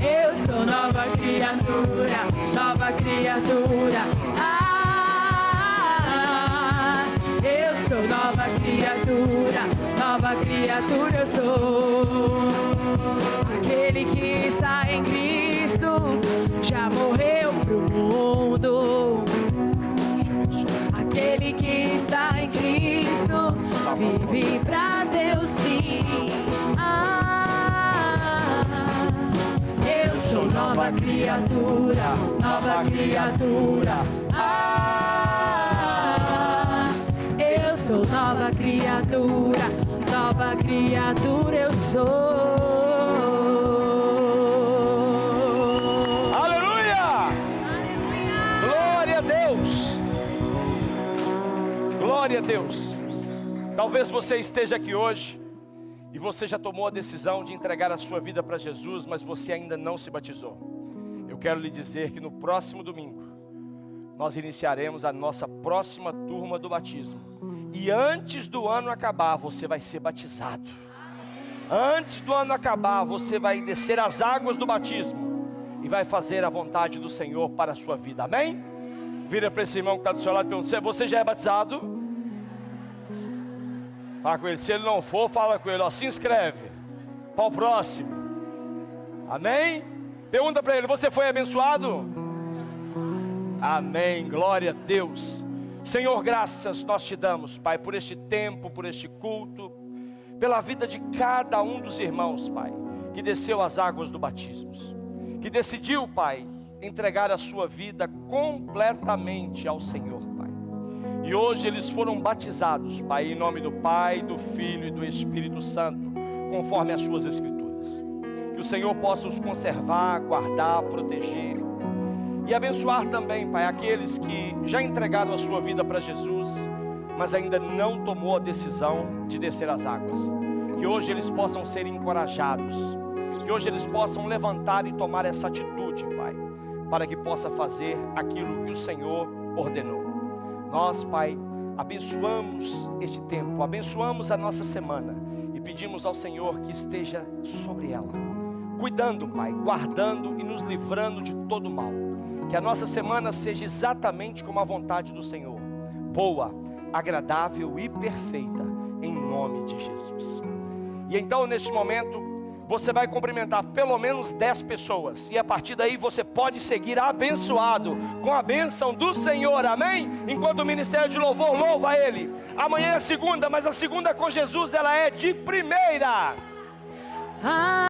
Eu sou nova criatura, nova criatura. Eu sou nova criatura eu sou. Aquele que está em Cristo já morreu pro mundo. Aquele que está em Cristo vive pra Deus sim. Eu sou nova criatura, nova criatura. Eu sou nova criatura eu sou. Aleluia! Glória a Deus! Glória a Deus! Talvez você esteja aqui hoje e você já tomou a decisão de entregar a sua vida para Jesus, mas você ainda não se batizou. Eu quero lhe dizer que no próximo domingo nós iniciaremos a nossa próxima turma do batismo. E antes do ano acabar, você vai ser batizado. Antes do ano acabar, você vai descer as águas do batismo e vai fazer a vontade do Senhor para a sua vida. Amém? Vira para esse irmão que está do seu lado e pergunta: você já é batizado? Fala com ele. Se ele não for, fala com ele: ó, se inscreve. para o próximo. Amém? Pergunta para ele: você foi abençoado? Amém, glória a Deus. Senhor, graças nós te damos, Pai, por este tempo, por este culto, pela vida de cada um dos irmãos, Pai, que desceu às águas do batismo, que decidiu, Pai, entregar a sua vida completamente ao Senhor, Pai. E hoje eles foram batizados, Pai, em nome do Pai, do Filho e do Espírito Santo, conforme as suas Escrituras. Que o Senhor possa os conservar, guardar, proteger e abençoar também, Pai, aqueles que já entregaram a sua vida para Jesus, mas ainda não tomou a decisão de descer as águas. Que hoje eles possam ser encorajados, que hoje eles possam levantar e tomar essa atitude, Pai, para que possa fazer aquilo que o Senhor ordenou. Nós, Pai, abençoamos este tempo, abençoamos a nossa semana e pedimos ao Senhor que esteja sobre ela, cuidando, Pai, guardando e nos livrando de todo mal. Que a nossa semana seja exatamente como a vontade do Senhor, boa, agradável e perfeita, em nome de Jesus. E então, neste momento, você vai cumprimentar pelo menos 10 pessoas, e a partir daí você pode seguir abençoado, com a bênção do Senhor, amém? Enquanto o ministério de louvor louva a Ele. Amanhã é segunda, mas a segunda com Jesus, ela é de primeira.